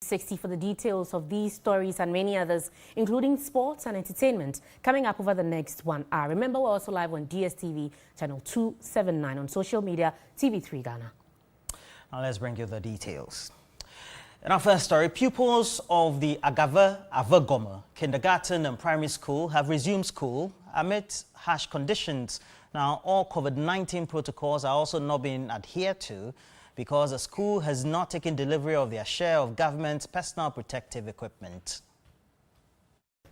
60 for the details of these stories and many others, including sports and entertainment, coming up over the next 1 hour. Remember, we're also live on DSTV channel 279, on social media, TV3 Ghana. Now let's bring you the details. In our first story, pupils of the AGAVE-AVEGORME kindergarten and primary school have resumed school amid harsh conditions. Now, all COVID-19 protocols are also not being adhered to because the school has not taken delivery of their share of government personal protective equipment.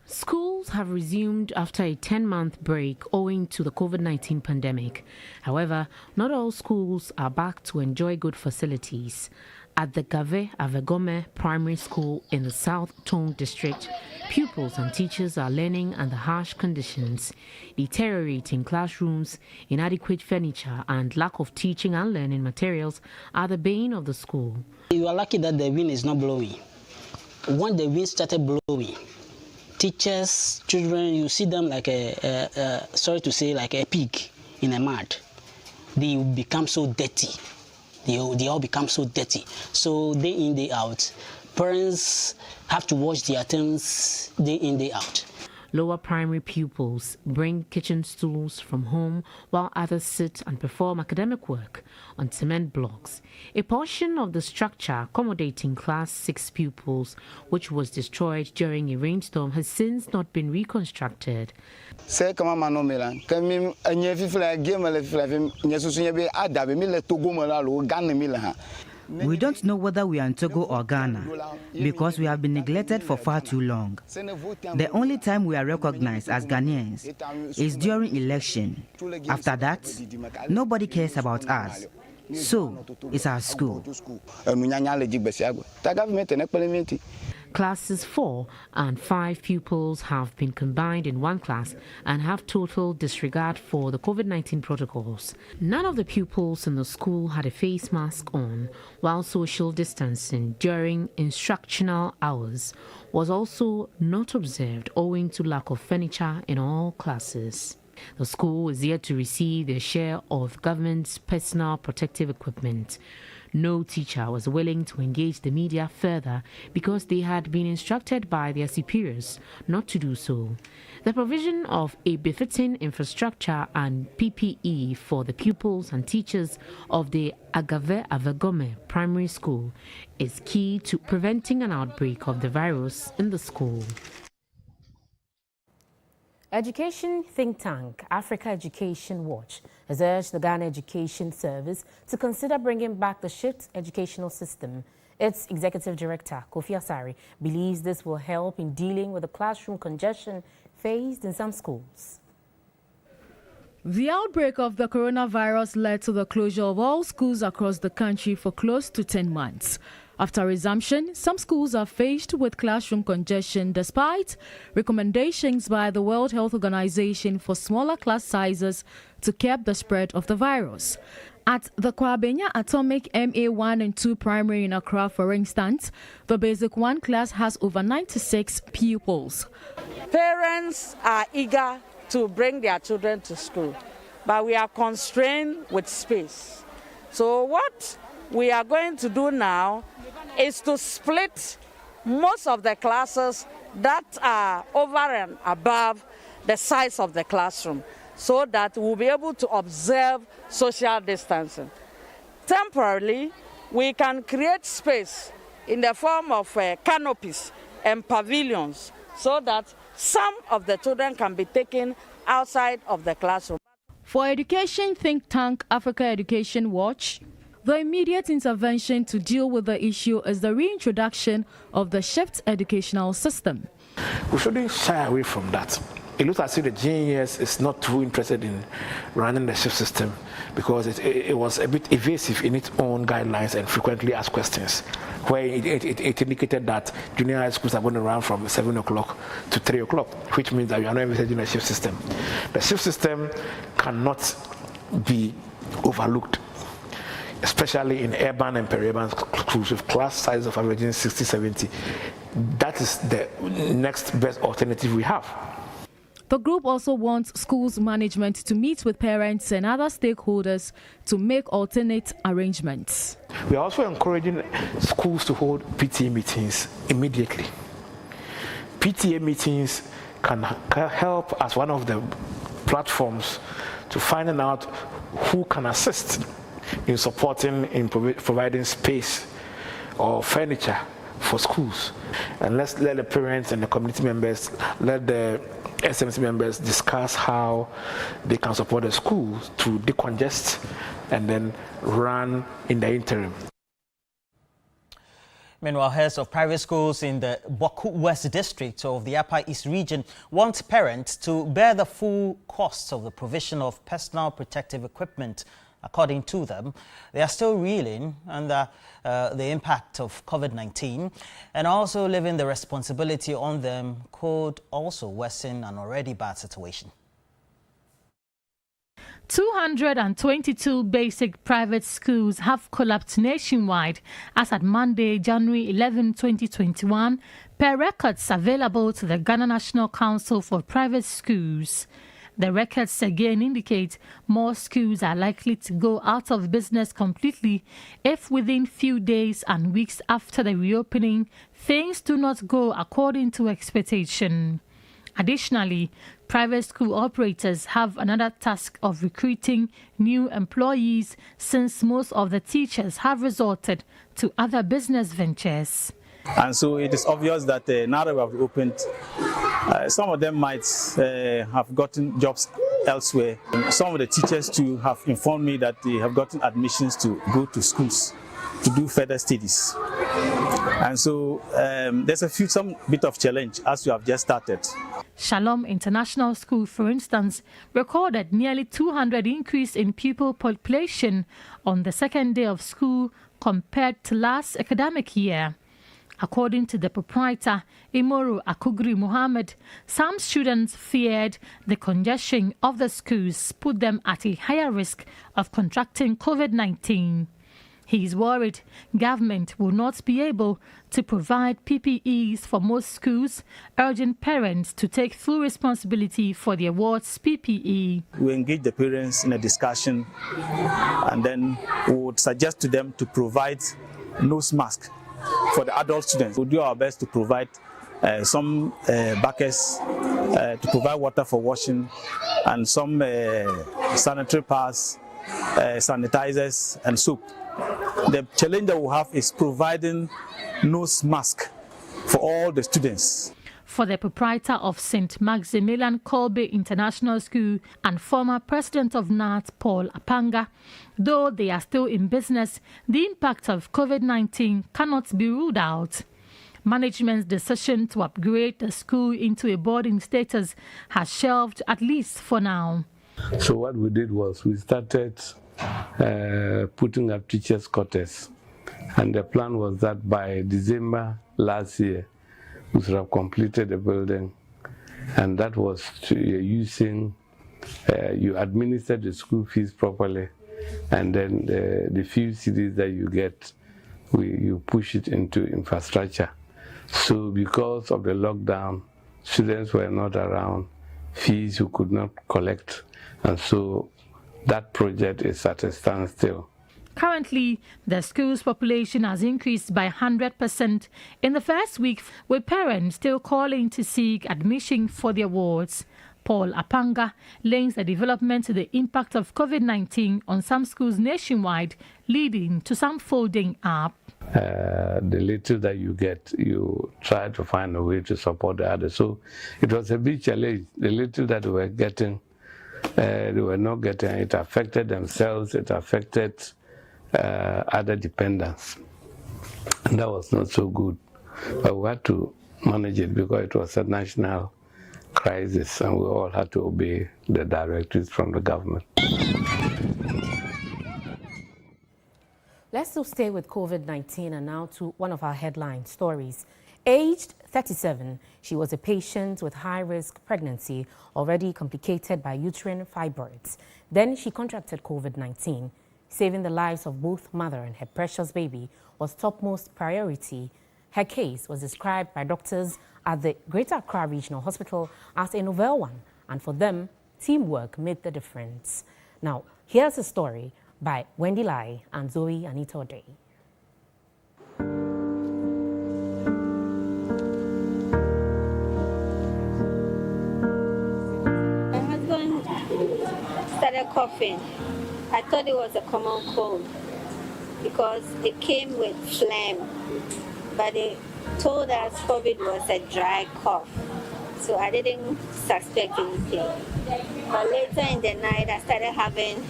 Schools have resumed after a 10-month break owing to the COVID-19 pandemic. However, not all schools are back to enjoy good facilities. At the AGAVE-AVEGORME primary school in the South Tone district, pupils and teachers are learning under harsh conditions. Deteriorating classrooms, inadequate furniture and lack of teaching and learning materials are the bane of the school. You are lucky that the wind is not blowing. When the wind started blowing, teachers, children, you see them like sorry to say, like a pig in a mud. They become so dirty. They all become so dirty. So day in, day out, parents have to wash their things day in, day out. Lower primary pupils bring kitchen stools from home while others sit and perform academic work on cement blocks. A portion of the structure accommodating class 6 pupils, which was destroyed during a rainstorm, has since not been reconstructed. We don't know whether we are in Togo or Ghana because we have been neglected for far too long. The only time we are recognized as Ghanaians is during election. After that, nobody cares about us. So, it's our school. Classes 4 and 5 pupils have been combined in one class and have total disregard for the COVID-19 protocols. None of the pupils in the school had a face mask on, while social distancing during instructional hours was also not observed owing to lack of furniture in all classes. The school is yet to receive their share of government's personal protective equipment. No teacher was willing to engage the media further because they had been instructed by their superiors not to do so. The provision of a befitting infrastructure and PPE for the pupils and teachers of the AGAVE-AVEGORME primary school is key to preventing an outbreak of the virus in the school. Education think tank Africa Education Watch has urged the Ghana Education Service to consider bringing back the shift educational system. Its executive director, Kofi Asari, believes this will help in dealing with the classroom congestion faced in some schools. The outbreak of the coronavirus led to the closure of all schools across the country for close to 10 months. After resumption, some schools are faced with classroom congestion despite recommendations by the World Health Organization for smaller class sizes to curb the spread of the virus. At the Kwabenya Atomic MA 1 and 2 primary in Accra, for instance, the Basic 1 class has over 96 pupils. Parents are eager to bring their children to school, but we are constrained with space. So what we are going to do now is to split most of the classes that are over and above the size of the classroom so that we'll be able to observe social distancing. Temporarily, we can create space in the form of canopies and pavilions so that some of the children can be taken outside of the classroom. For education think tank Africa Education Watch, the immediate intervention to deal with the issue is the reintroduction of the shift educational system. We shouldn't shy away from that. It looks as if the GNES is not too interested in running the shift system because it was a bit evasive in its own guidelines and frequently asked questions, where it indicated that junior high schools are going to run from 7 o'clock to 3 o'clock, which means that we are not interested in a shift system. The shift system cannot be overlooked, especially in urban and peri-urban schools with class size of averaging 60-70. That is the next best alternative we have. The group also wants schools management to meet with parents and other stakeholders to make alternate arrangements. We are also encouraging schools to hold PTA meetings immediately. PTA meetings can help as one of the platforms to finding out who can assist in supporting, in providing space or furniture for schools. And let's let the parents and the community members, let the SMC members discuss how they can support the schools to decongest and then run in the interim. Meanwhile, heads of private schools in the Boku West district of the Upper East region want parents to bear the full costs of the provision of personal protective equipment. According to them, they are still reeling under the impact of COVID-19 and also leaving the responsibility on them could also worsen an already bad situation. 222 basic private schools have collapsed nationwide as at Monday, January 11, 2021, per records available to the Ghana National Council for Private Schools. The records again indicate more schools are likely to go out of business completely if within few days and weeks after the reopening, things do not go according to expectation. Additionally, private school operators have another task of recruiting new employees since most of the teachers have resorted to other business ventures. And so it is obvious that now that we have opened, some of them might have gotten jobs elsewhere. Some of the teachers too have informed me that they have gotten admissions to go to schools to do further studies. And so there's some bit of challenge as we have just started. Shalom International School, for instance, recorded nearly 200 increase in pupil population on the second day of school compared to last academic year. According to the proprietor, Imoru Akugri Muhammad, some students feared the congestion of the schools put them at a higher risk of contracting COVID-19. He is worried government will not be able to provide PPEs for most schools, urging parents to take full responsibility for the awards PPE. We engage the parents in a discussion and then we would suggest to them to provide nose mask for the adult students. We'll do our best to provide some buckets, to provide water for washing, and some sanitary pads, sanitizers, and soap. The challenge that we have is providing nose mask for all the students. For the proprietor of St. Maximilian Kolbe International School and former president of NAT, Paul Apanga, though they are still in business, the impact of COVID-19 cannot be ruled out. Management's decision to upgrade the school into a boarding status has shelved, at least for now. So what we did was we started putting up teachers' quarters, and the plan was that by December last year we should have completed the building, and that was using you administer the school fees properly, and then the few cedis that you get, you push it into infrastructure. So because of the lockdown, students were not around, fees you could not collect, and so that project is at a standstill. Currently, the school's population has increased by 100% in the first week, with parents still calling to seek admission for the awards. Paul Apanga links the development to the impact of COVID-19 on some schools nationwide, leading to some folding up. The little that you get, you try to find a way to support the others. So it was a big challenge. The little that we were getting, they were not getting. It affected themselves, it affected other dependents, and that was not so good. But we had to manage it because it was a national crisis and we all had to obey the directives from the government. Let's still stay with COVID-19 and now to one of our headline stories. Aged 37, she was a patient with high-risk pregnancy, already complicated by uterine fibroids. Then she contracted COVID-19. Saving the lives of both mother and her precious baby was topmost priority. Her case was described by doctors at the Greater Accra Regional Hospital as a novel one, and for them, teamwork made the difference. Now, here's a story by Wendy Lai and Zoe Anita Odei. My husband started coughing. I thought it was a common cold because it came with phlegm, but they told us COVID was a dry cough, so I didn't suspect anything. But later in the night, I started having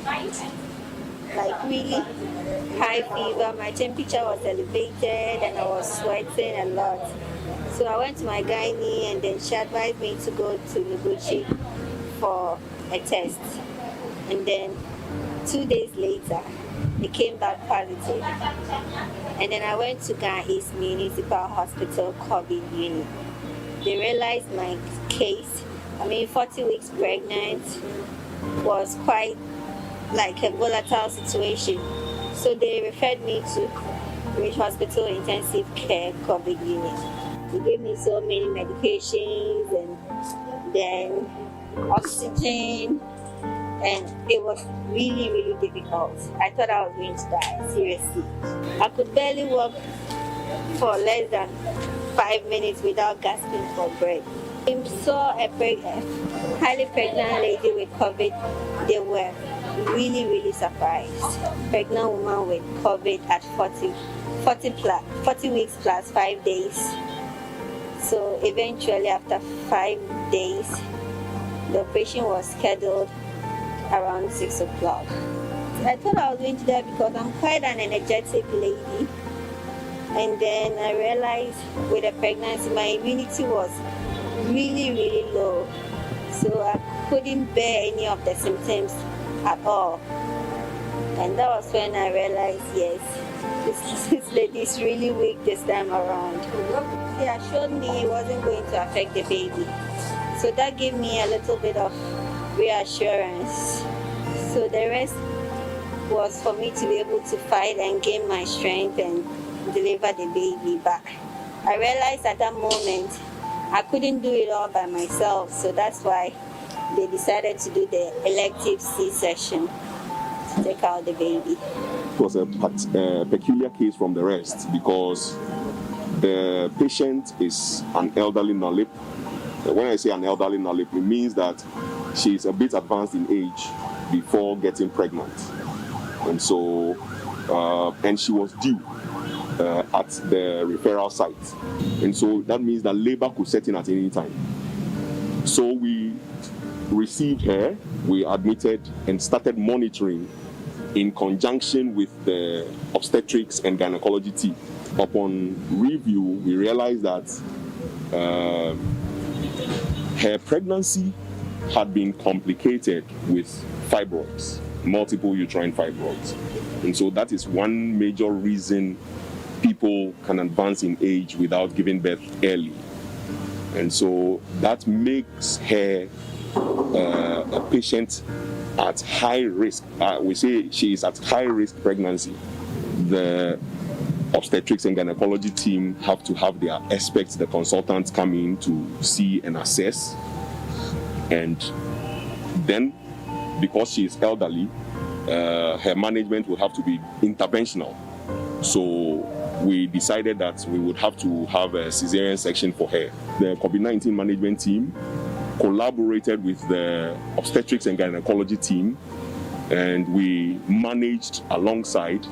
like really high fever. My temperature was elevated and I was sweating a lot. So I went to my gynae and then she advised me to go to Luguchi for a test. And then 2 days later, it came back positive. And then I went to Ghana East Municipal Hospital COVID unit. They realized my case, 40 weeks pregnant, was quite like a volatile situation. So they referred me to Ridge Hospital Intensive Care COVID unit. They gave me so many medications and then oxygen, and it was really, really difficult. I thought I was going to die, seriously. I could barely walk for less than 5 minutes without gasping for breath. I saw a highly pregnant lady with COVID. They were really, really surprised. Pregnant woman with COVID at 40 weeks plus 5 days. So eventually after 5 days, the operation was scheduled around 6 o'clock. I thought I was going to die because I'm quite an energetic lady. And then I realized with the pregnancy, my immunity was really, really low. So I couldn't bear any of the symptoms at all. And that was when I realized, yes, this lady is really weak this time around. They assured me it wasn't going to affect the baby. So that gave me a little bit of reassurance. So the rest was for me to be able to fight and gain my strength and deliver the baby. But I realized at that moment I couldn't do it all by myself. So that's why they decided to do the elective C-section to take out the baby. It was a peculiar case from the rest because the patient is an elderly nulip. When I say an elderly nulip, it means that she's a bit advanced in age before getting pregnant. And so, and she was due at the referral site. And so that means that labor could set in at any time. So we received her, we admitted and started monitoring in conjunction with the obstetrics and gynecology team. Upon review, we realized that her pregnancy had been complicated with fibroids, multiple uterine fibroids. And so that is one major reason people can advance in age without giving birth early. And so that makes her a patient at high risk. We say she is at high risk pregnancy. The obstetrics and gynecology team have to have their experts, the consultants, come in to see and assess. And then, because she is elderly, her management will have to be interventional. So we decided that we would have to have a cesarean section for her. The COVID-19 management team collaborated with the obstetrics and gynecology team, and we managed alongside.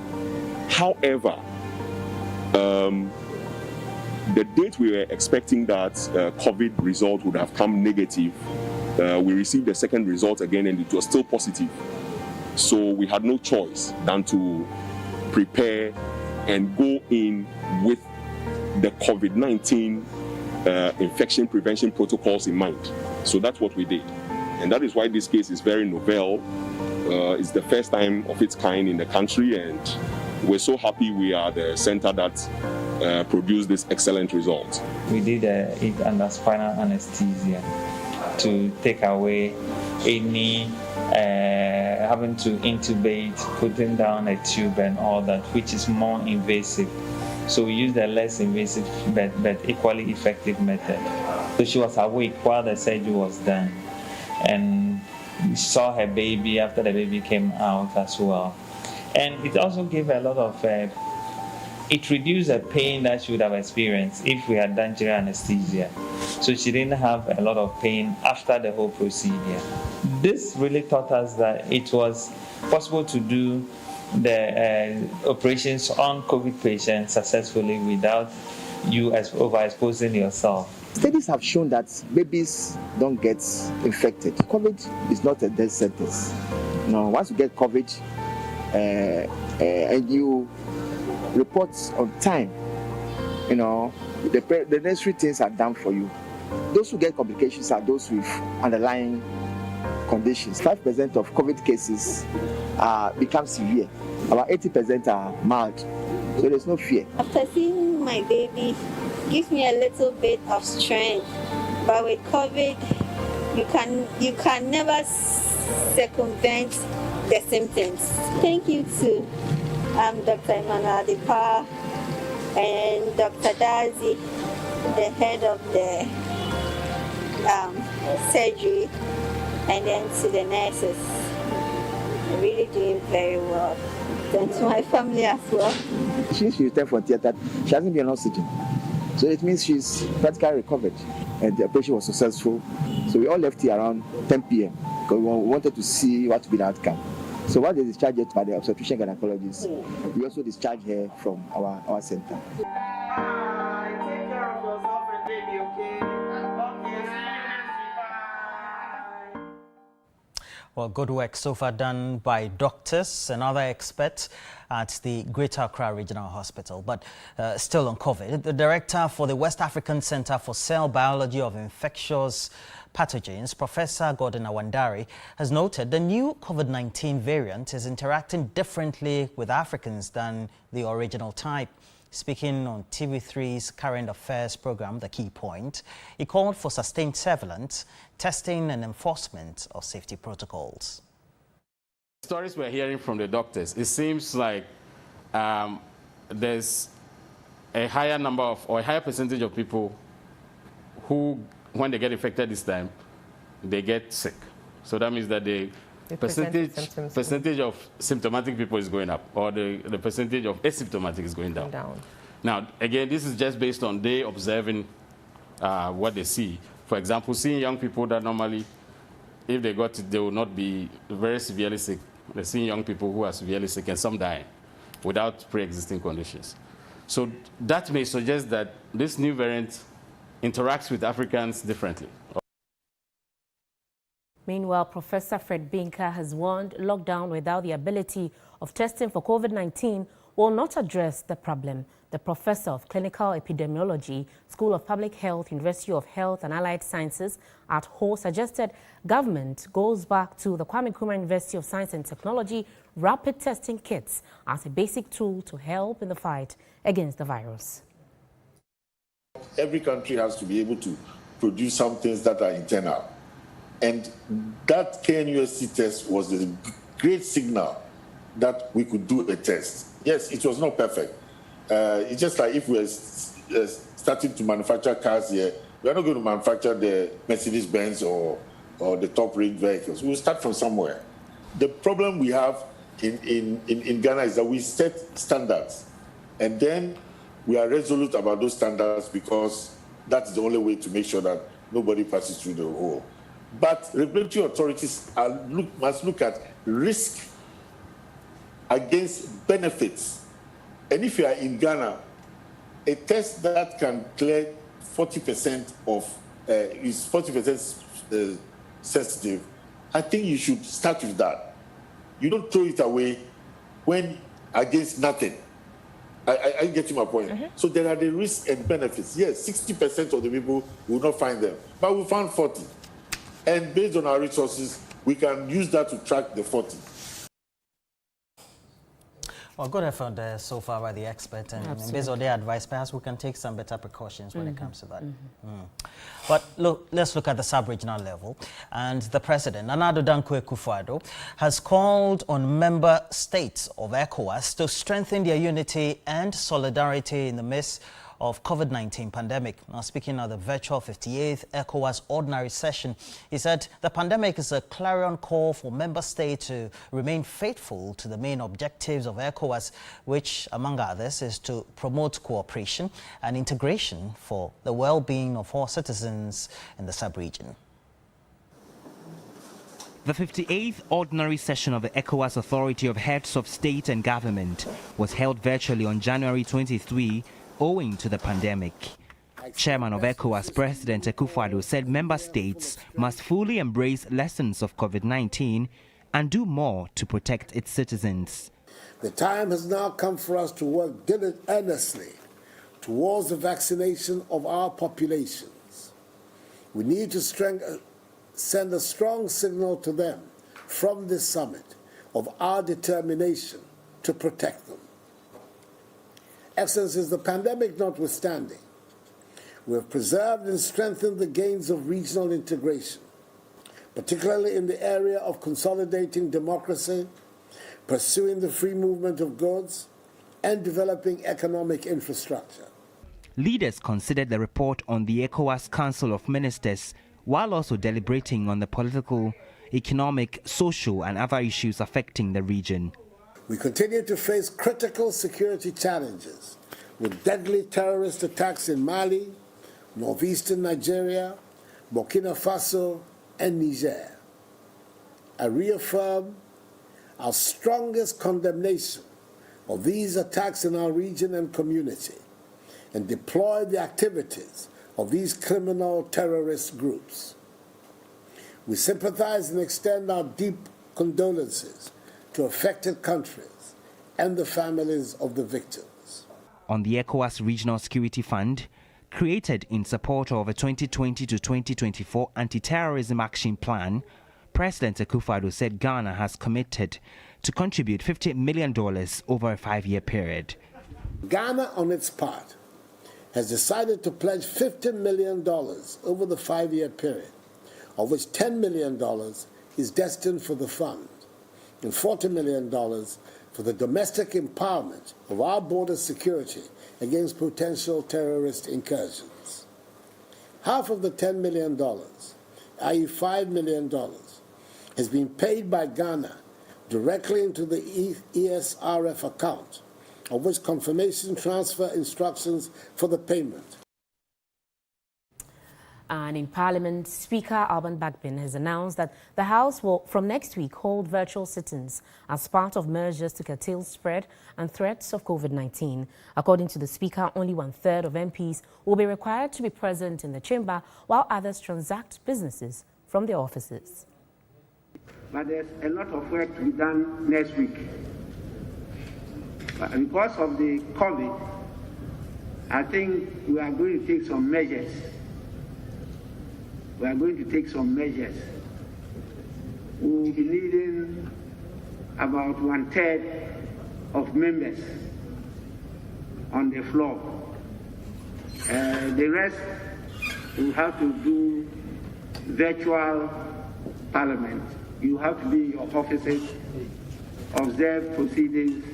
However, the date we were expecting that COVID result would have come negative, we received the second result again and it was still positive. So we had no choice than to prepare and go in with the COVID-19 infection prevention protocols in mind. So that's what we did. And that is why this case is very novel. It's the first time of its kind in the country, and we're so happy we are the center that produced this excellent result. We did it under spinal anesthesia to take away any having to intubate, putting down a tube and all that, which is more invasive. So we used a less invasive but equally effective method. So she was awake while the surgery was done. and saw her baby after the baby came out as well. And it also gave a lot of, it reduced the pain that she would have experienced if we had done general anesthesia. So she didn't have a lot of pain after the whole procedure. This really taught us that it was possible to do the operations on COVID patients successfully without you overexposing yourself. Studies have shown that babies don't get infected. COVID is not a death sentence. No, once you get COVID and you report on time, you know, the necessary things are done for you. Those who get complications are those with underlying conditions. 5% of COVID cases become severe. About 80% are mild. So there's no fear. After seeing my baby, gives me a little bit of strength. But with COVID, you can never circumvent the symptoms. Thank you to Dr. Emmanuel Adipa and Dr. Dazi, the head of the surgery, and then to the nurses. They're really doing very well. And to my family as well. Since she returned from theater, she hasn't been on oxygen. So it means she's practically recovered. And the operation was successful. So we all left here around 10 p.m. because we wanted to see what would be the outcome. So while they discharged her by the obstetrician gynecologist, we also discharged her from our center. Take care of yourself and baby, okay? Well, good work so far done by doctors and other experts at the Greater Accra Regional Hospital. But still on COVID, the director for the West African Center for Cell Biology of Infectious Pathogens, Professor Gordon Awandari, has noted the new COVID-19 variant is interacting differently with Africans than the original type. Speaking on TV3's Current Affairs program, The Key Point, he called for sustained surveillance, testing and enforcement of safety protocols. Stories we're hearing from the doctors, it seems like there's a higher number of, or a higher percentage of people who, when they get infected this time, they get sick. So that means that the percentage of symptomatic people is going up, or the percentage of asymptomatic is going down. Now, again, this is just based on they observing what they see. For example, seeing young people that normally, if they got it, they will not be very severely sick. They're seeing young people who are severely sick and some dying without pre-existing conditions. So that may suggest that this new variant interacts with Africans differently. Meanwhile, Professor Fred Binka has warned lockdown without the ability of testing for COVID-19 will not address the problem. The professor of clinical epidemiology, School of Public Health, University of Health and Allied Sciences at Ho suggested government goes back to the Kwame Nkrumah University of Science and Technology rapid testing kits as a basic tool to help in the fight against the virus. Every country has to be able to produce some things that are internal. And that KNUST test was a great signal that we could do a test. Yes, it was not perfect. It's just like if we're starting to manufacture cars here, we're not going to manufacture the Mercedes-Benz or the top-range vehicles. We'll start from somewhere. The problem we have in Ghana is that we set standards, and then we are resolute about those standards because that's the only way to make sure that nobody passes through the hole. But regulatory authorities must look at risk against benefits. And if you are in Ghana, a test that can clear 40% of, is 40% sensitive, I think you should start with that. You don't throw it away when against nothing. I get to my point. So there are the risks and benefits. Yes, 60% of the people will not find them, but we found 40. And based on our resources, we can use that to track the 40. Well, good effort there so far by the expert, and based on their advice, perhaps we can take some better precautions when it comes to that. But look, let's look at the sub-regional level. And the president, Nana Addo Dankwa Akufo-Addo, has called on member states of ECOWAS to strengthen their unity and solidarity in the midst of COVID-19 pandemic. Now, speaking at the virtual 58th ECOWAS ordinary session, he said the pandemic is a clarion call for member states to remain faithful to the main objectives of ECOWAS, which, among others, is to promote cooperation and integration for the well-being of all citizens in the sub-region. The 58th ordinary session of the ECOWAS Authority of Heads of State and Government was held virtually on January 23 owing to the pandemic. Chairman of ECOWAS, President Akufo-Addo, said member states must fully embrace lessons of COVID-19 and do more to protect its citizens. The time has now come for us to work earnestly towards the vaccination of our populations. We need to send a strong signal to them from this summit of our determination to protect them. Excellencies, the pandemic notwithstanding, we have preserved and strengthened the gains of regional integration, particularly in the area of consolidating democracy, pursuing the free movement of goods, and developing economic infrastructure. Leaders considered the report on the ECOWAS Council of Ministers while also deliberating on the political, economic, social and other issues affecting the region. We continue to face critical security challenges with deadly terrorist attacks in Mali, northeastern Nigeria, Burkina Faso and Niger. I reaffirm our strongest condemnation of these attacks in our region and community and deploy the activities of these criminal terrorist groups. We sympathize and extend our deep condolences to affected countries and the families of the victims. On the ECOWAS Regional Security Fund, created in support of a 2020 to 2024 anti-terrorism action plan, President Akufo-Addo said Ghana has committed to contribute $50 million over a 5-year period. Ghana, on its part, has decided to pledge $50 million over the 5-year period, of which $10 million is destined for the fund and $40 million for the domestic empowerment of our border security against potential terrorist incursions. Half of the $10 million, i.e. $5 million, has been paid by Ghana directly into the ESRF account, of which confirmation transfer instructions for the payment. And in Parliament, Speaker Alban Bagbin has announced that the House will, from next week, hold virtual sit-ins as part of measures to curtail spread and threats of COVID-19. According to the Speaker, only 1/3 of MPs will be required to be present in the chamber, while others transact businesses from their offices. But there's a lot of work to be done next week. But because of the COVID, I think we are going to take some measures. We will be needing about 1/3 of members on the floor. The rest will have to do virtual parliament. You have to be in your offices, observe proceedings,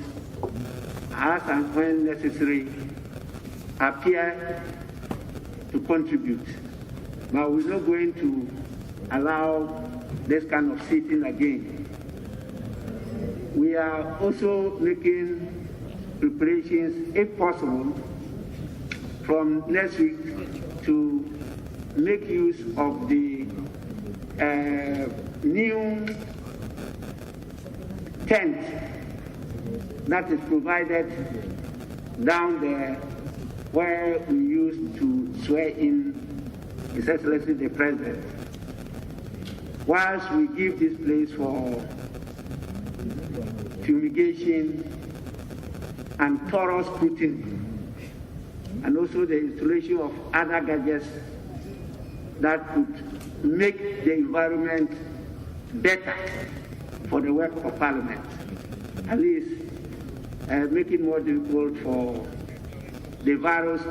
as and when necessary, appear to contribute. But we're not going to allow this kind of sitting again. We are also making preparations, if possible, from next week to make use of the new tent that is provided down there where we used to swear in His Excellency the President. Whilst we give this place for fumigation and thorough scrutiny, and also the installation of other gadgets that could make the environment better for the work of Parliament, at least make it more difficult for the virus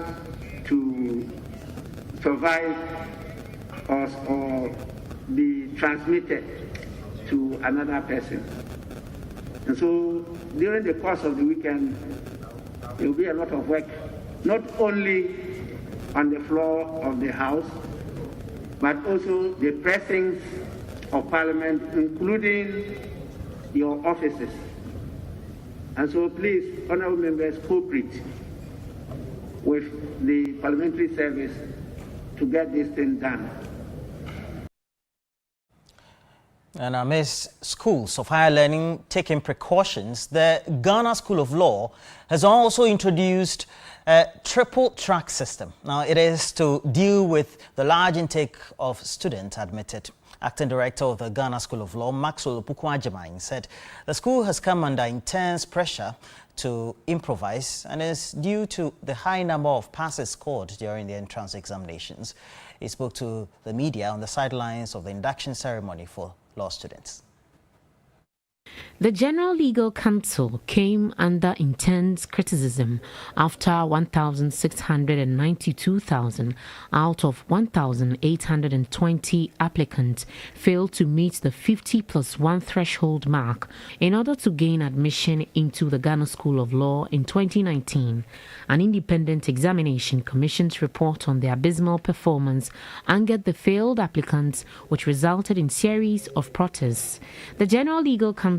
to survive or be transmitted to another person. And so during the course of the weekend, there will be a lot of work not only on the floor of the House, but also the precincts of Parliament, including your offices. And so please, honourable members, cooperate with the parliamentary service to get this thing done. And amidst schools of higher learning taking precautions, the Ghana School of Law has also introduced a triple track system. Now, it is to deal with the large intake of students admitted. Acting Director of the Ghana School of Law, Maxwell Opoku-Agyeman, said the school has come under intense pressure to improvise and is due to the high number of passes scored during the entrance examinations. He spoke to the media on the sidelines of the induction ceremony for law students. The General Legal Council came under intense criticism after 1,692,000 out of 1,820 applicants failed to meet the 50+1 threshold mark in order to gain admission into the Ghana School of Law in 2019. An independent examination commission's report on the abysmal performance angered the failed applicants, which resulted in series of protests. The General Legal Council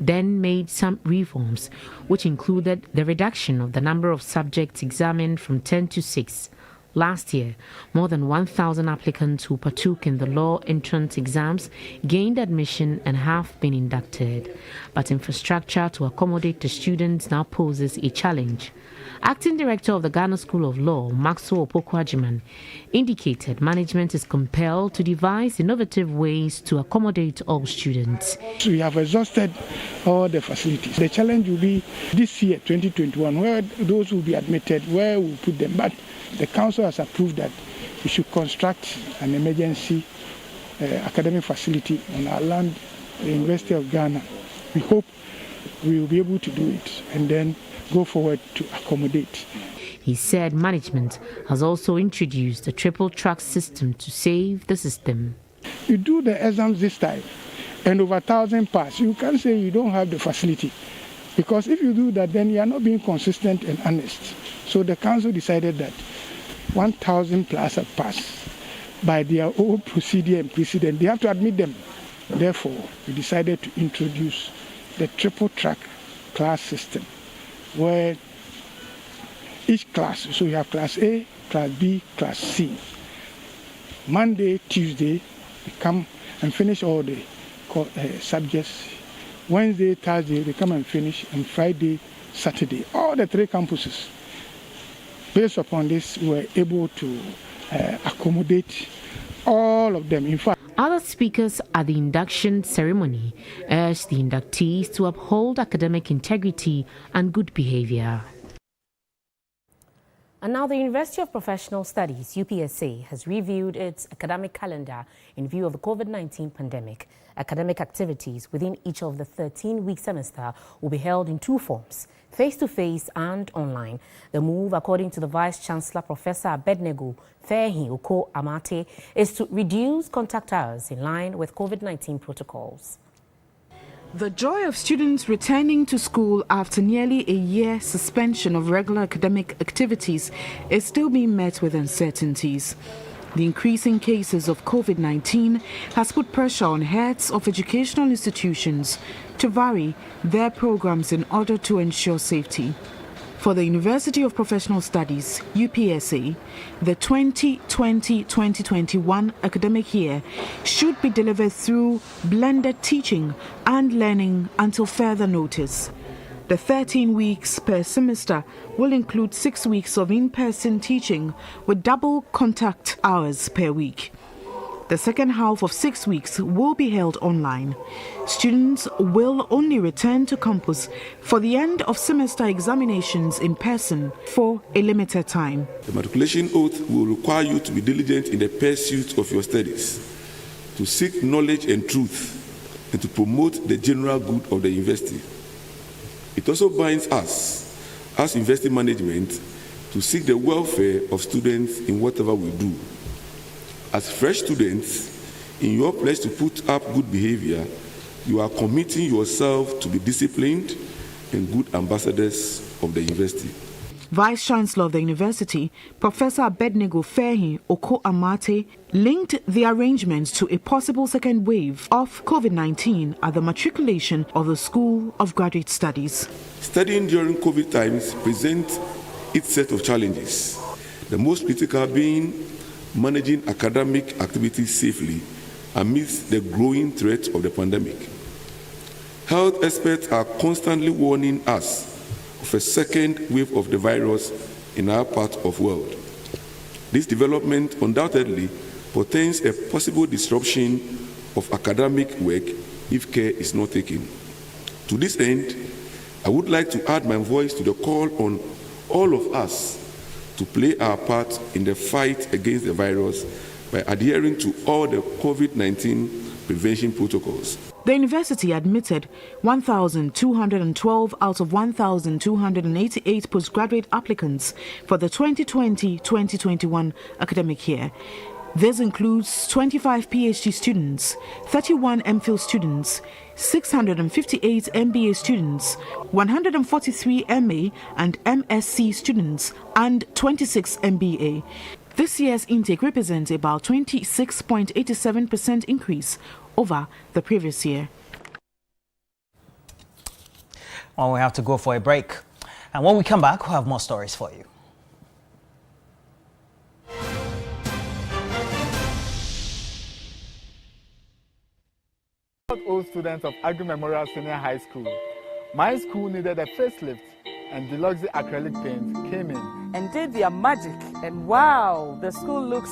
then made some reforms, which included the reduction of the number of subjects examined from 10 to 6. Last year, more than 1,000 applicants who partook in the law entrance exams gained admission and have been inducted. But infrastructure to accommodate the students now poses a challenge. Acting Director of the Ghana School of Law, Maxwell Opoku-Agyeman, indicated management is compelled to devise innovative ways to accommodate all students. We have exhausted all the facilities. The challenge will be this year, 2021, where those will be admitted, where we put them. But the council has approved that we should construct an emergency academic facility on our land, the University of Ghana. We hope we will be able to do it and then go forward to accommodate. He said management has also introduced a triple track system to save the system. You do the exams this time and over 1,000 pass. You can't say you don't have the facility, because if you do that, then you are not being consistent and honest. So the council decided that 1,000 plus have passed by their own procedure and precedent. They have to admit them. Therefore, we decided to introduce the triple track class system, where each class, so you have class A, class B, class C. Monday, Tuesday, we come and finish all the subjects. Wednesday, Thursday, they come and finish, and Friday, Saturday, all the 3 campuses. Based upon this, we were able to accommodate all of them. In fact, other speakers at the induction ceremony urged the inductees to uphold academic integrity and good behavior. And now the University of Professional Studies, UPSA, has reviewed its academic calendar in view of the COVID-19 pandemic. Academic activities within each of the 13-week semester will be held in 2 forms, face-to-face and online. The move, according to the Vice-Chancellor, Professor Abednego Fehi Oko Amate, is to reduce contact hours in line with COVID-19 protocols. The joy of students returning to school after nearly a year suspension of regular academic activities is still being met with uncertainties. The increasing cases of COVID-19 has put pressure on heads of educational institutions to vary their programs in order to ensure safety. For the University of Professional Studies, UPSA, the 2020-2021 academic year should be delivered through blended teaching and learning until further notice. The 13 weeks per semester will include 6 weeks of in-person teaching with double contact hours per week. The second half of 6 weeks will be held online. Students will only return to campus for the end of semester examinations in person for a limited time. The matriculation oath will require you to be diligent in the pursuit of your studies, to seek knowledge and truth, and to promote the general good of the university. It also binds us, as university management, to seek the welfare of students in whatever we do. As fresh students, in your pledge to put up good behavior, you are committing yourself to be disciplined and good ambassadors of the university. Vice-Chancellor of the university, Professor Abednego Fehi Oko-Amate, linked the arrangements to a possible second wave of COVID-19 at the matriculation of the School of Graduate Studies. Studying during COVID times presents its set of challenges, the most critical being managing academic activities safely amidst the growing threat of the pandemic. Health experts are constantly warning us of a second wave of the virus in our part of the world. This development undoubtedly portends a possible disruption of academic work if care is not taken. To this end, I would like to add my voice to the call on all of us to play our part in the fight against the virus by adhering to all the COVID-19 prevention protocols. The university admitted 1,212 out of 1,288 postgraduate applicants for the 2020-2021 academic year. This includes 25 PhD students, 31 MPhil students, 658 MBA students, 143 MA and MSc students, and 26 MBA. This year's intake represents about 26.87% increase over the previous year. Well, we have to go for a break. And when we come back, we'll have more stories for you. All students of Agri Memorial Senior High School. My school needed a facelift, and Deluxe acrylic paint came in and did their magic. And wow, the school looks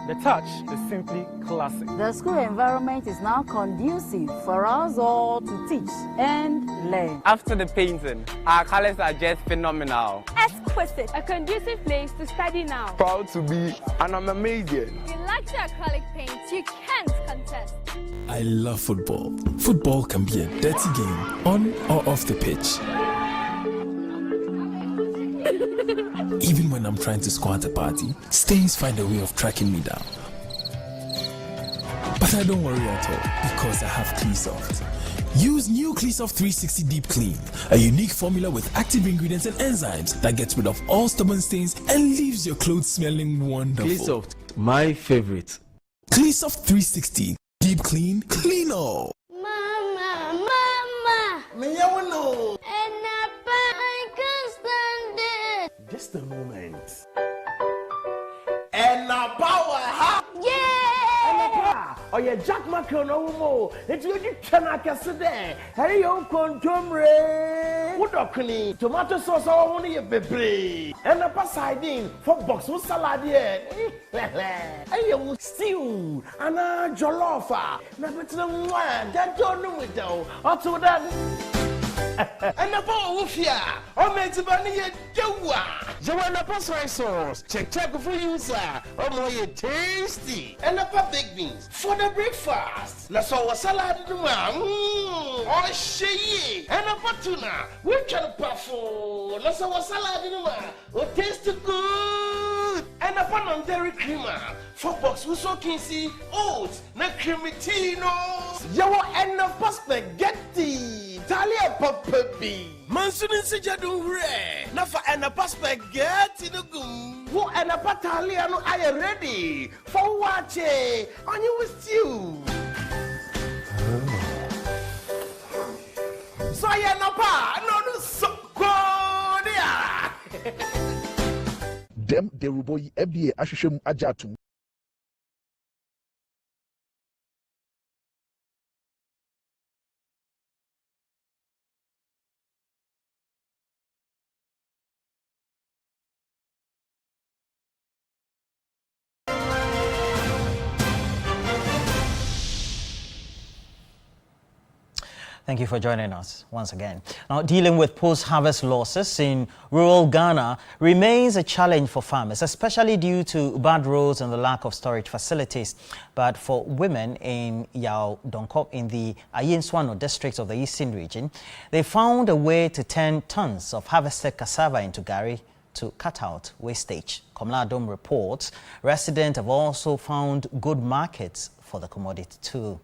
The touch is simply classic. The school environment is now conducive for us all to teach and learn. After the painting, our colors are just phenomenal. Exquisite, a conducive place to study now. Proud to be an Amazing. You like your acrylic paints, you can't contest. I love football. Football can be a dirty game, on or off the pitch. Even when I'm trying to score at a party, stains find a way of tracking me down. But I don't worry at all, because I have CleanSoft. Use new CleanSoft 360 Deep Clean, a unique formula with active ingredients and enzymes that gets rid of all stubborn stains and leaves your clothes smelling wonderful. CleanSoft, my favorite. CleanSoft 360 Deep Clean, clean all. Mama! Me know. And I can't stand it. Just a moment. And now power, huh? Yeah! Oh yeah, Jack Macron no more. It's you can there. Hey yo, contomre. What okuni? Tomato sauce or only a bebre. And a pasadine for box with salad here. Hey yo, stew. And a jollofa. Na better one. That don't know it though. Up that. And the ball of here. Oh, make the bunny a joa. Joanna Passoy sauce. Check for you, sir. Oh, more tasty. And the baked beans for the breakfast. Let's all a salad in the mom. Oh, she. And a patuna. We can puffle. Let's all a salad in the mom. Oh, taste good. And a pan on dairy creamer. 4 box with so kinsey. Oats. Na crematinos. Yo, and the spaghetti. Talia Poppy. Mansunin Sijadu Re. Nafa and a spaghetti no gum. Who and a patalia no I am ready. For what? On you with you. So I am no so good. Dem de ruboyi FDA ashishim ajatu. Thank you for joining us once again. Now, dealing with post-harvest losses in rural Ghana remains a challenge for farmers, especially due to bad roads and the lack of storage facilities. But for women in Yao Donkop in the Ayin-Swano district of the Eastern region, they found a way to turn tons of harvested cassava into gari to cut out wastage. Komla Adom reports residents have also found good markets for the commodity too.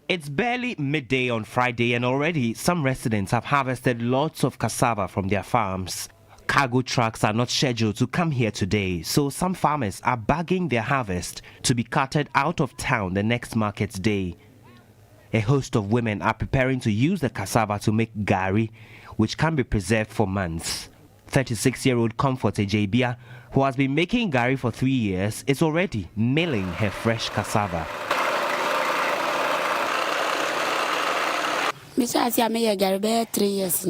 It's barely midday on Friday and already some residents have harvested lots of cassava from their farms. Cargo trucks are not scheduled to come here today, so some farmers are bagging their harvest to be carted out of town the next market day. A host of women are preparing to use the cassava to make gari, which can be preserved for months. 36-year-old Comfort Ejebia, who has been making gari for 3 years, is already milling her fresh cassava. Besides, I made a gari 3 years.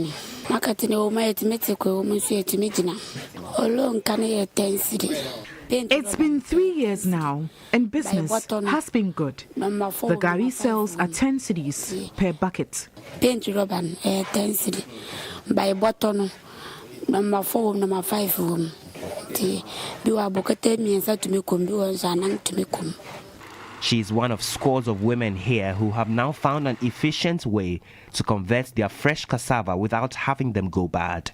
It's been 3 years now, and business has been good. The gari sells at 10 cedis per bucket. By bottom, number 4, number 5 room. She is one of scores of women here who have now found an efficient way to convert their fresh cassava without having them go bad.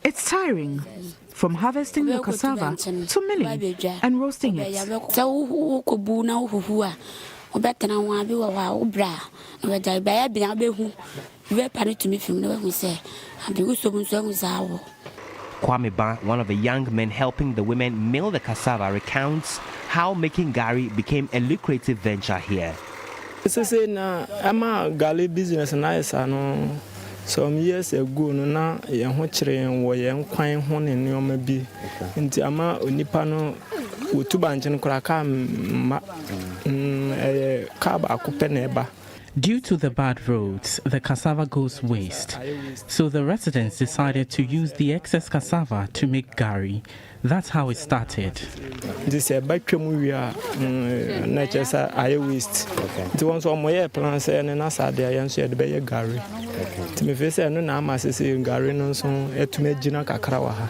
It's tiring, from harvesting the cassava to milling and roasting it. Kwame Ba, one of the young men helping the women mill the cassava, recounts how making gari became a lucrative venture here. I'm a gari business some years ago, na and we quite one in your maybe. Into Ama Unipano, Utubanjan Kraka, a cab akupeneba. Due to the bad roads, the cassava goes waste. So the residents decided to use the excess cassava to make gari. That's how it started. This is a backroom we are nature's I waste. It was on my plans and I there and said by a gari. To me, face and no masses in gari no son, et to me Gina Kakrawaha.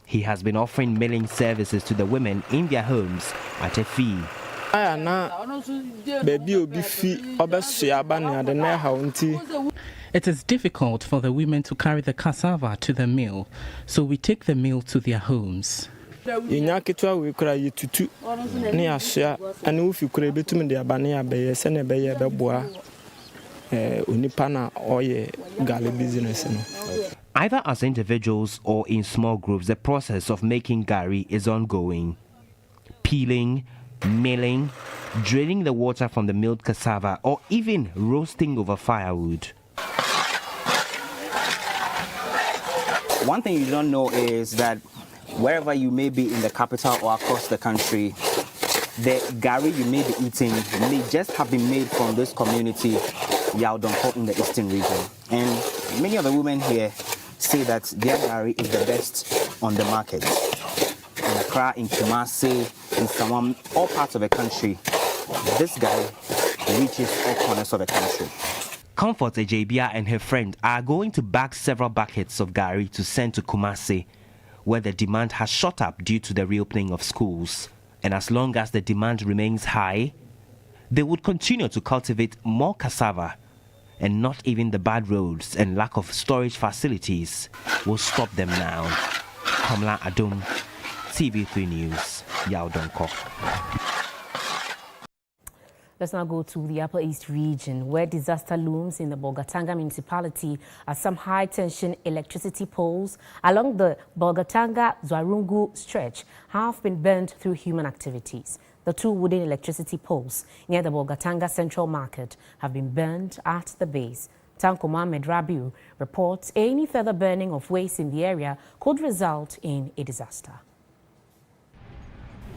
He has been offering milling services to the women in their homes at a fee. It is difficult for the women to carry the cassava to the mill, so we take the mill to their homes. Either as individuals or in small groups, the process of making gari is ongoing. Peeling, milling, draining the water from the milled cassava, or even roasting over firewood. One thing you don't know is that wherever you may be in the capital or across the country, the gari you may be eating may just have been made from this community, Yaodonko, in the eastern region. And many of the women here say that their gari is the best on the market. In Accra, in Kumasi, in Samam, all parts of the country, this guy reaches all corners of the country. Comfort Ejebia and her friend are going to bag several buckets of gari to send to Kumasi, where the demand has shot up due to the reopening of schools. And as long as the demand remains high, they would continue to cultivate more cassava, and not even the bad roads and lack of storage facilities will stop them now. Kamla Adum, TV3 News, Yaodonko. Let's now go to the Upper East region, where disaster looms in the Bolgatanga municipality as some high-tension electricity poles along the Bolgatanga-Zwarungu stretch have been burnt through human activities. The 2 wooden electricity poles near the Bolgatanga Central Market have been burned at the base. Tanko Mohamed Rabiu reports any further burning of waste in the area could result in a disaster.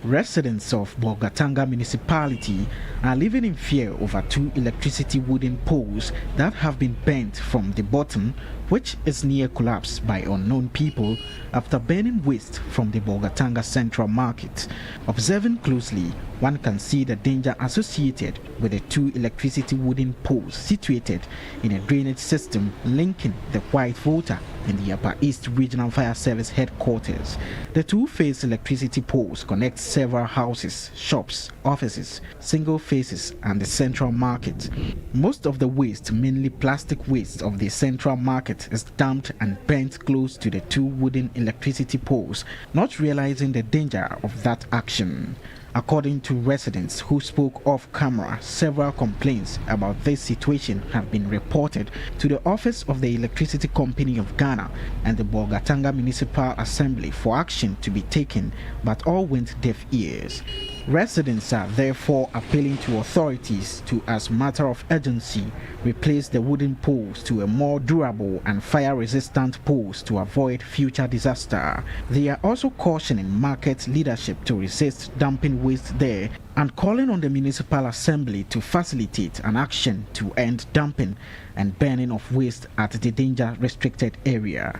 Residents of Bolgatanga municipality are living in fear over 2 electricity wooden poles that have been bent from the bottom, which is near collapse by unknown people after burning waste from the Bolgatanga Central Market. Observing closely, one can see the danger associated with the 2 electricity wooden poles situated in a drainage system linking the White Volta in the Upper East Regional Fire Service headquarters. The 2-phase electricity poles connect several houses, shops, offices, single faces, and the central market. Most of the waste, mainly plastic waste of the central market, is dumped and burnt close to the two wooden electricity poles, not realizing the danger of that action. According to residents who spoke off camera, several complaints about this situation have been reported to the Office of the Electricity Company of Ghana and the Bolgatanga Municipal Assembly for action to be taken, but all went deaf ears. Residents are therefore appealing to authorities to, as matter of urgency, replace the wooden poles to a more durable and fire-resistant poles to avoid future disaster. They are also cautioning market leadership to resist dumping waste there and calling on the Municipal Assembly to facilitate an action to end dumping and burning of waste at the danger-restricted area.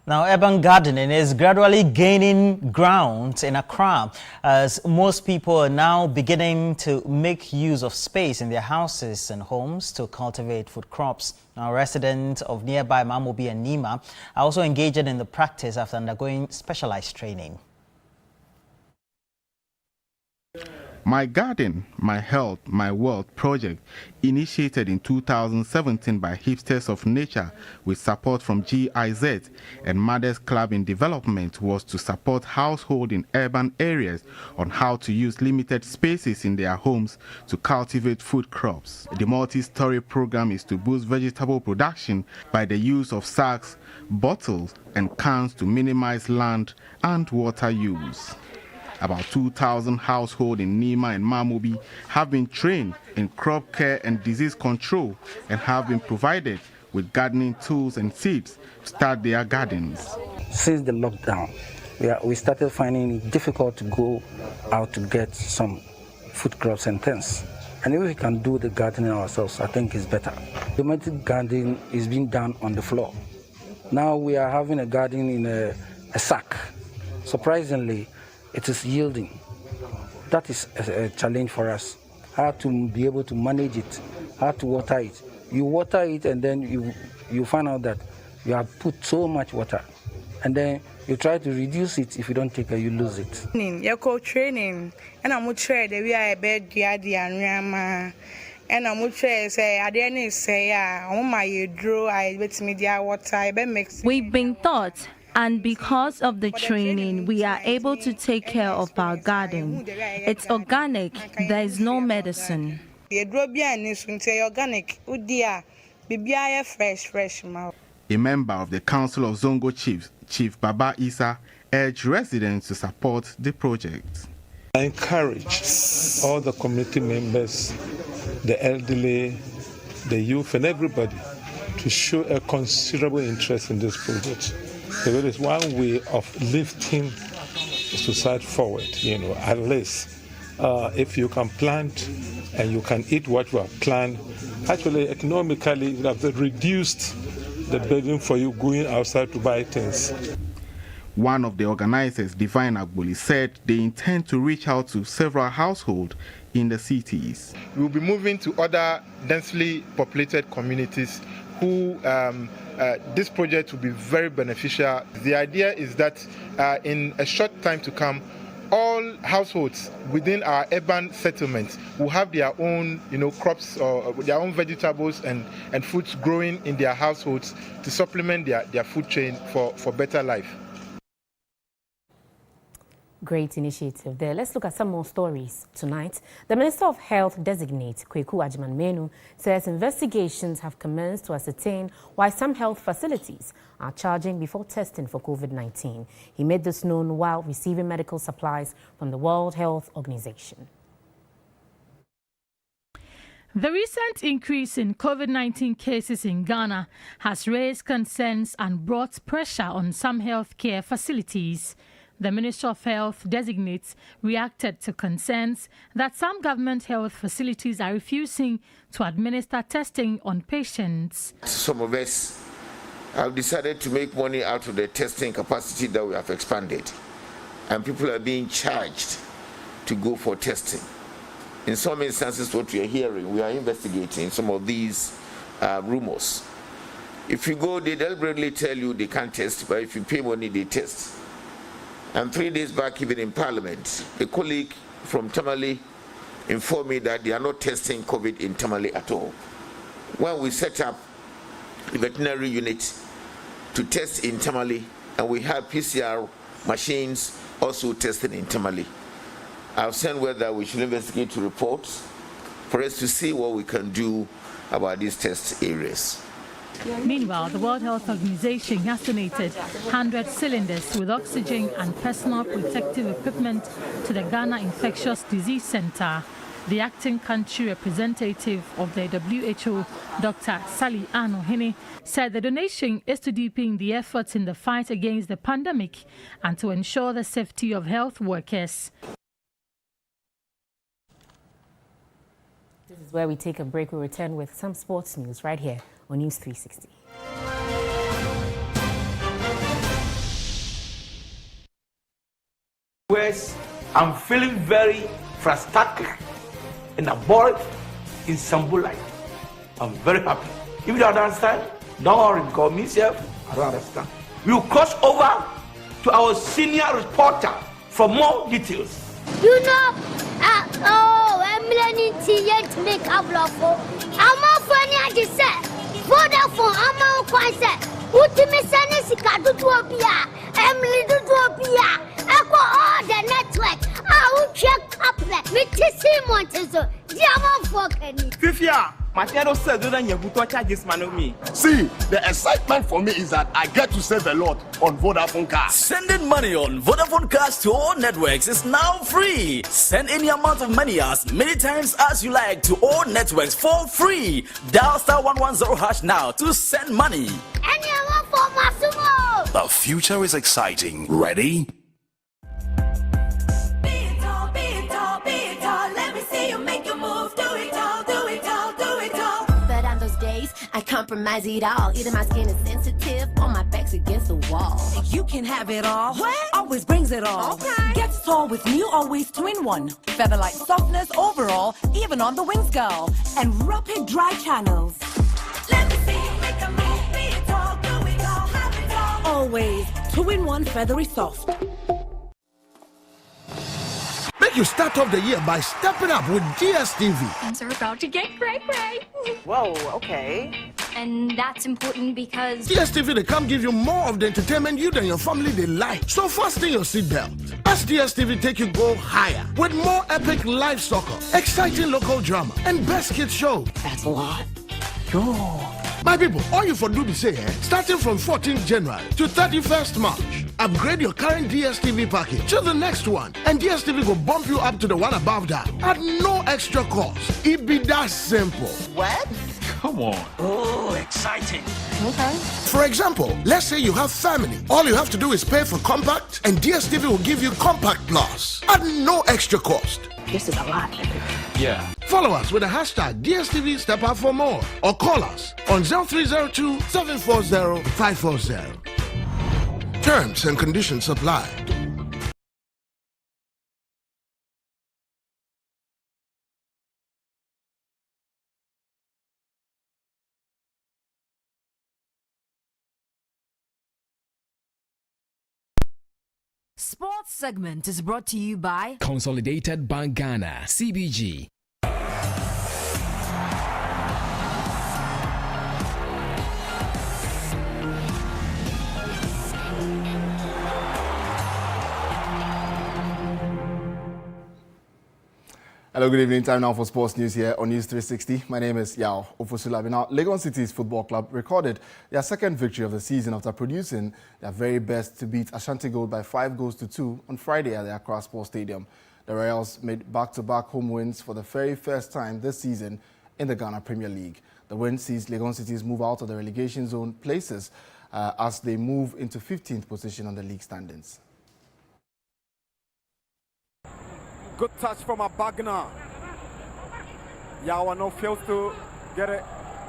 Now, urban gardening is gradually gaining ground in Accra as most people are now beginning to make use of space in their houses and homes to cultivate food crops. Now, residents of nearby MAMMOBI and NIMA are also engaging in the practice after undergoing specialized training. My Garden, My Health, My Wealth project, initiated in 2017 by Hipsters of Nature with support from GIZ and Mothers Club in Development, was to support households in urban areas on how to use limited spaces in their homes to cultivate food crops. The multi-story program is to boost vegetable production by the use of sacks, bottles, and cans to minimize land and water use. About 2,000 households in NIMA and MAMMOBI have been trained in crop care and disease control and have been provided with gardening tools and seeds to start their gardens. Since the lockdown, we started finding it difficult to go out to get some food crops and things. And if we can do the gardening ourselves, I think it's better. Domestic gardening is being done on the floor. Now we are having a garden in a sack. Surprisingly, it is yielding. That is a challenge for us. How to be able to manage it, how to water it. You water it and then you find out that you have put so much water. And then you try to reduce it. If you don't take it, you lose it. You go training, and I'm try the we are bed and I'm say I didn't say my draw I bet media water I bet mix. We've been taught. And because of the training, we are able to take care of our garden. It's organic, there is no medicine. A member of the Council of Zongo Chiefs, Chief Baba Isa, urged residents to support the project. I encourage all the community members, the elderly, the youth, and everybody to show a considerable interest in this project. So it is one way of lifting society forward, at least if you can plant and you can eat what you have planted, actually economically it has reduced the burden for you going outside to buy things. One of the organizers, Divine Agboli, said they intend to reach out to several households in the cities. We will be moving to other densely populated communities who this project will be very beneficial. The idea is that in a short time to come, all households within our urban settlements will have their own, crops or their own vegetables and fruits growing in their households to supplement their food chain for better life. Great initiative there. Let's look at some more stories tonight. The Minister of Health designate Kweku Ajiman-Menu says investigations have commenced to ascertain why some health facilities are charging before testing for COVID-19. He made this known while receiving medical supplies from the World Health Organization. The recent increase in COVID-19 cases in Ghana has raised concerns and brought pressure on some healthcare facilities. The Minister of Health designates reacted to concerns that some government health facilities are refusing to administer testing on patients. Some of us have decided to make money out of the testing capacity that we have expanded, and people are being charged to go for testing. In some instances, what we are hearing, we are investigating some of these rumors. If you go, they deliberately tell you they can't test, but if you pay money, they test. And 3 days back, even in Parliament, a colleague from Tamale informed me that they are not testing COVID in Tamale at all. When we set up the veterinary unit to test in Tamale, and we have PCR machines also tested in Tamale, I've sent word that we should investigate to reports for us to see what we can do about these test areas. Meanwhile, the World Health Organization has donated 100 cylinders with oxygen and personal protective equipment to the Ghana Infectious Disease Center. The acting country representative of the WHO, Dr. Sally Anohene, said the donation is to deepen the efforts in the fight against the pandemic and to ensure the safety of health workers. This is where we take a break. We'll return with some sports news right here on NEWS360. I'm feeling very frustrated and bored in Sambulai. I'm very happy. If you don't understand, don't worry, because myself, I don't understand. We'll cross over to our senior reporter for more details. You know, I'm learning to make a bluff. I'm not funny, I just said. Vodafone, I'm not quite set. Ultimate Sanisika to Topia, Emily to Topia. I got all the network. I will check up there. Me to see Montezo. Diamond fucking. Fifia, Matero said, don't you put charges, man of me. See, the excitement for me is that I get to save a lot on Vodafone cards. Sending money on Vodafone cards to all networks is now free. Send any amount of money as many times as you like to all networks for free. Dial *110# now to send money. Anyone for Masumo. The future is exciting. Ready? I compromise it all. Either my skin is sensitive or my back's against the wall. You can have it all. What? Always brings it all. Okay. Get tall with new Always 2-in-1. Feather-like softness overall, even on the wings, girl. And rapid dry channels. Let me see you make a move. Be it all, do it all, have it all. Always 2-in-1 feathery soft. Make you start off the year by stepping up with DSTV. Things are about to get cray. Whoa, okay. And that's important because DSTV, they come give you more of the entertainment you and your family they like. So fasten your seatbelt. As DSTV take you go higher with more epic live soccer, exciting local drama, and best kids show. That's a lot. Yo. My people, all you for do be say, starting from 14th January to 31st March, upgrade your current DSTV package to the next one, and DSTV will bump you up to the one above that at no extra cost. It be that simple. What? Come on. Oh, exciting. Okay. For example, let's say you have family. All you have to do is pay for Compact, and DSTV will give you Compact Plus at no extra cost. This is a lot. Yeah. Follow us with the hashtag DSTV Step Up for more, or call us on 0302 740 540. Terms and conditions apply. Sports segment is brought to you by Consolidated Bank Ghana, CBG. Hello, good evening. Time now for sports news here on NEWS360. My name is Yao Ofosulabi. Now, LEGON City's football club recorded their second victory of the season after producing their very best to beat ASHGOLD by 5-2 on Friday at the Accra Sports Stadium. The Royals made back-to-back home wins for the very first time this season in the Ghana Premier League. The win sees LEGON City's move out of the relegation zone places as they move into 15th position on the league standings. Good touch from Abagna. Yawano fails to get a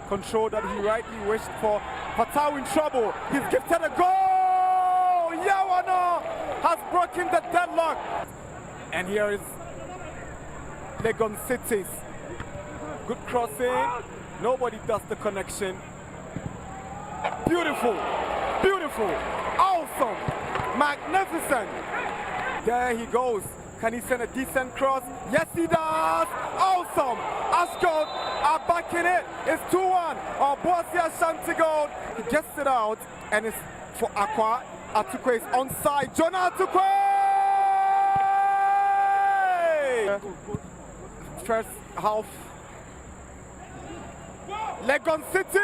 control that he rightly wished for. Fatau in trouble. He's gifted a goal. Yawano has broken the deadlock. And here is Legon City's good crossing. Nobody does the connection. Beautiful. Beautiful. Awesome. Magnificent. There he goes. Can he send a decent cross? Yes, he does. Awesome. ASHGOLD are back in it. It's 2-1. Boasia ASHGOLD. He gets it out, and it's for Aqua. Atukwe is onside. Jonah Atukwe! First half. Legon Cities!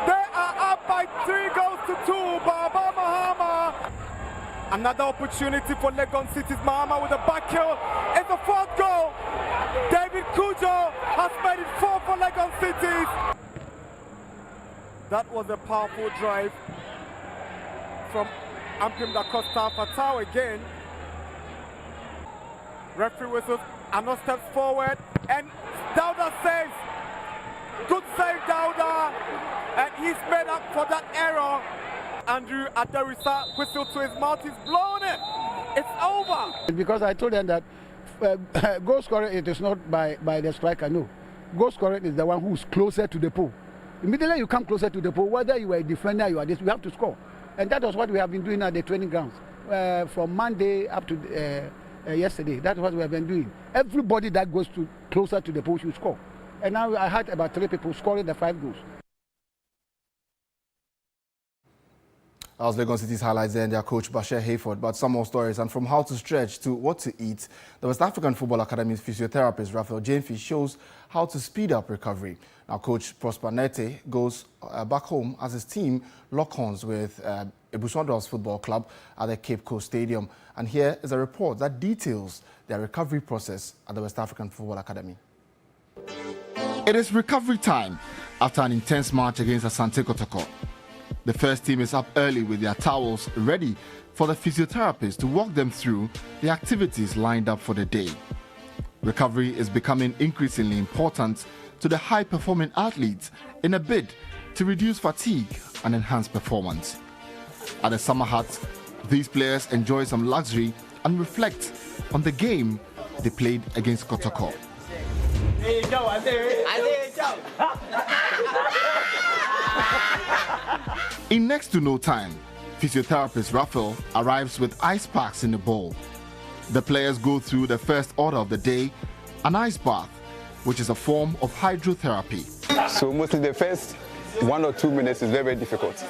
They are up by 3 goals to 2. Baba Mahama. Another opportunity for Legon Cities. Mahama with a back heel. It's the 4th goal. David Kujo has made it 4 for Legon Cities. That was a powerful drive from Ampim Da Costa. Fatau again. Referee whistles. Another steps forward. And Dauda saves. Good save, Dauda. And he's made up for that error. Andrew Adarisa whistle to his mouth. He's blown it. It's over. Because I told them that goal scorer, it is not by the striker, no. Goal scorer is the one who's closer to the pole. Immediately you come closer to the pole, whether you are a defender, you are this, you have to score. And that was what we have been doing at the training grounds. From Monday up to yesterday, that's what we have been doing. Everybody that goes closer to the pole should score. And now I had about 3 people scoring the 5 goals. That was Legon City's highlights there and their coach Bashir Hayford. But some more stories, and from how to stretch to what to eat, the West African Football Academy's physiotherapist Raphael Jamefi shows how to speed up recovery. Now coach Prosper Nete goes back home as his team lock horns with Ebusondor's football club at the Cape Coast Stadium. And here is a report that details their recovery process at the West African Football Academy. It is recovery time after an intense match against Asante Kotoko. The first team is up early with their towels ready for the physiotherapist to walk them through the activities lined up for the day. Recovery is becoming increasingly important to the high-performing athletes in a bid to reduce fatigue and enhance performance. At the Summer Hut, these players enjoy some luxury and reflect on the game they played against Kotoko. In next to no time, physiotherapist Raphael arrives with ice packs in the bowl. The players go through the first order of the day, an ice bath, which is a form of hydrotherapy. So mostly the first 1 or 2 minutes is very, very difficult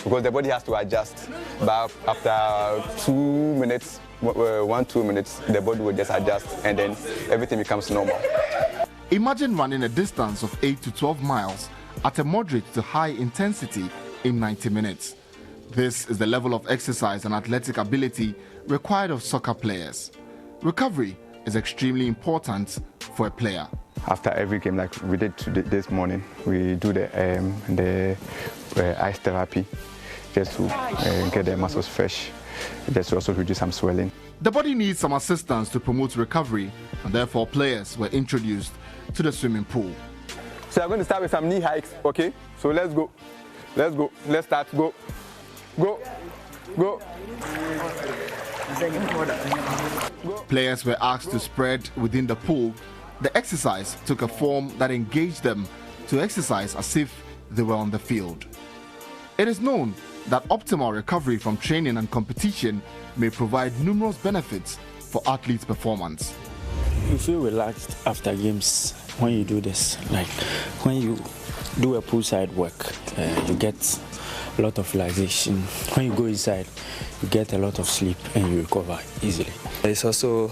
because the body has to adjust. But after 2 minutes, 1-2 minutes, the body will just adjust and then everything becomes normal. Imagine running a distance of 8 to 12 miles at a moderate to high intensity in 90 minutes. This is the level of exercise and athletic ability required of soccer players. Recovery is extremely important for a player. After every game, like we did this morning, we do the ice therapy just to get the muscles fresh, just to also reduce some swelling. The body needs some assistance to promote recovery, and therefore players were introduced to the swimming pool. So I'm going to start with some knee hikes, okay? So let's go. Let's go. Let's start. Go. Go. Go. Players were asked to spread within the pool. The exercise took a form that engaged them to exercise as if they were on the field. It is known that optimal recovery from training and competition may provide numerous benefits for athletes' performance. You feel relaxed after games when you do this. Like when you do a poolside work, you get a lot of relaxation. When you go inside, you get a lot of sleep and you recover easily. It's also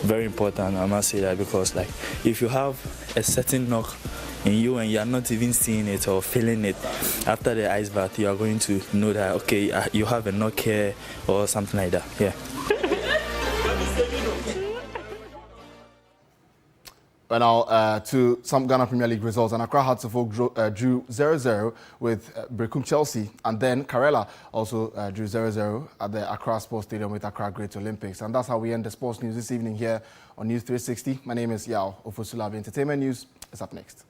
very important, I must say that, because like if you have a certain knock in you and you are not even seeing it or feeling it, after the ice bath you are going to know that okay, you have a knock here or something like that. Yeah. Well, now to some Ghana Premier League results. And Accra Hearts of Oak drew 0-0 with Brekum Chelsea, and then Karela also drew 0-0 at the Accra Sports Stadium with Accra Great Olympics. And that's how we end the sports news this evening here on News 360. My name is Yao Ofosulabi. Entertainment news is up next.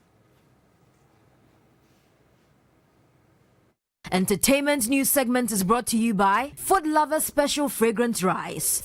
Entertainment news segment is brought to you by Food Lover Special Fragrance Rice.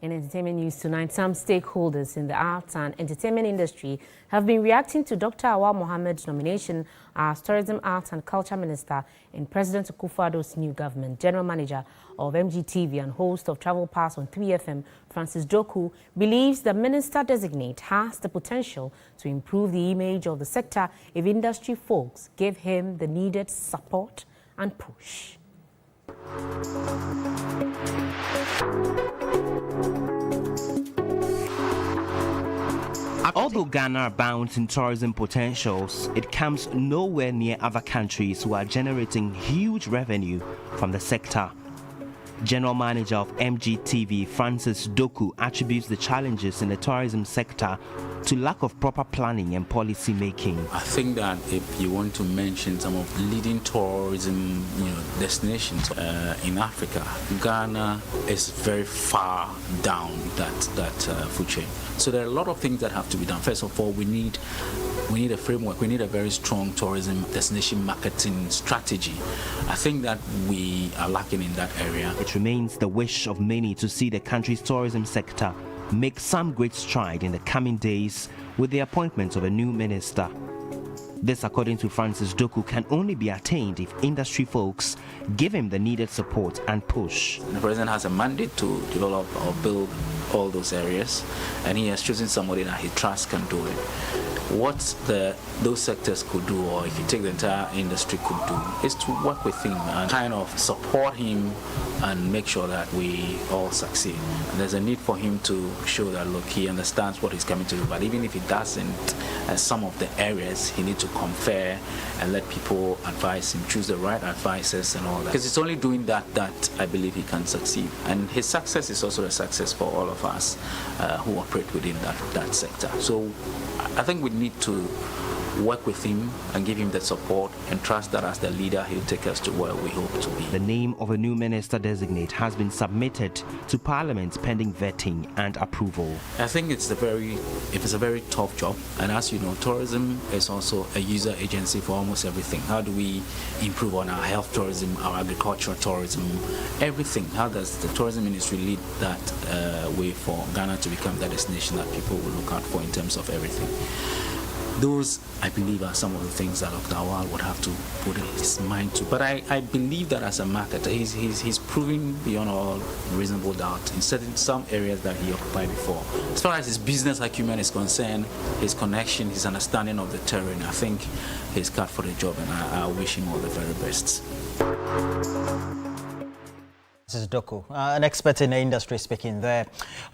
In entertainment news tonight, some stakeholders in the arts and entertainment industry have been reacting to Dr. Awal Mohammed's nomination as Tourism, Arts and Culture Minister in President Akufo-Addo's new government. General Manager of MGTV and host of Travel Pass on 3FM, Francis Doku, believes the minister-designate has the potential to improve the image of the sector if industry folks give him the needed support and push. Although Ghana abounds in tourism potentials, it comes nowhere near other countries who are generating huge revenue from the sector. General Manager of MGTV, Francis Doku, attributes the challenges in the tourism sector to lack of proper planning and policy making. I think that if you want to mention some of the leading tourism destinations in Africa, Ghana is very far down that food chain. So there are a lot of things that have to be done. First of all, we need a framework. We need a very strong tourism destination marketing strategy. I think that we are lacking in that area. It remains the wish of many to see the country's tourism sector make some great stride in the coming days with the appointment of a new minister. This, according to Francis Doku, can only be attained if industry folks give him the needed support and push. The president has a mandate to develop or build all those areas, and he has chosen somebody that he trusts can do it. What those sectors could do, or if you take the entire industry could do, is to work with him and kind of support him and make sure that we all succeed. And there's a need for him to show that, look, he understands what he's coming to do, but even if he doesn't, some of the areas he needs to confer and let people advise him, choose the right advisors and all that. Because it's only doing that I believe he can succeed. And his success is also a success for all of us who operate within that sector. So I think we need to work with him and give him the support and trust that as the leader he'll take us to where we hope to be. The name of a new minister designate has been submitted to Parliament pending vetting and approval. I think it's a very tough job, and as you know, tourism is also a user agency for almost everything. How do we improve on our health tourism, our agricultural tourism, everything? How does the tourism industry lead that way for Ghana to become the destination that people will look out for in terms of everything? Those, I believe, are some of the things that Dr. Awal would have to put his mind to. But I believe that as a marketer, he's proving beyond all reasonable doubt in some areas that he occupied before. As far as his business acumen is concerned, his connection, his understanding of the terrain, I think he's cut for the job, and I wish him all the very best. This is Doku, an expert in the industry speaking there.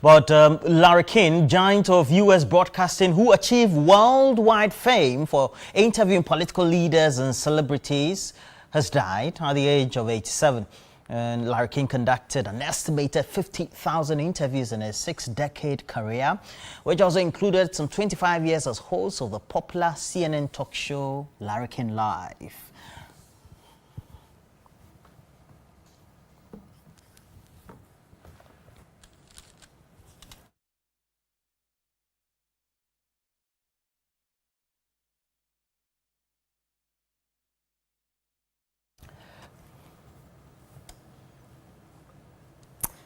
But Larry King, giant of U.S. broadcasting, who achieved worldwide fame for interviewing political leaders and celebrities, has died at the age of 87. And Larry King conducted an estimated 50,000 interviews in his 6-decade career, which also included some 25 years as host of the popular CNN talk show Larry King Live.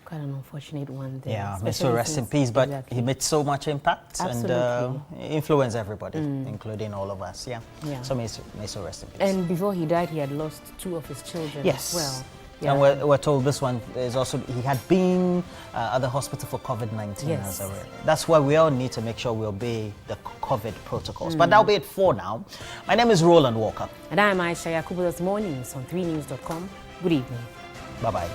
Quite an unfortunate one there. Yeah, may so rest in peace, but exactly. He made so much impact. Absolutely. And influenced everybody, including all of us. Yeah. So may so rest in peace. And before he died, he had lost 2 of his children as well. Yeah. And we're told this one is also, he had been at the hospital for COVID-19. Yes. That's why we all need to make sure we obey the COVID protocols. But that'll be it for now. My name is Roland Walker. And I am Aisha Yakubu. This morning on 3news.com. Good evening. Bye-bye.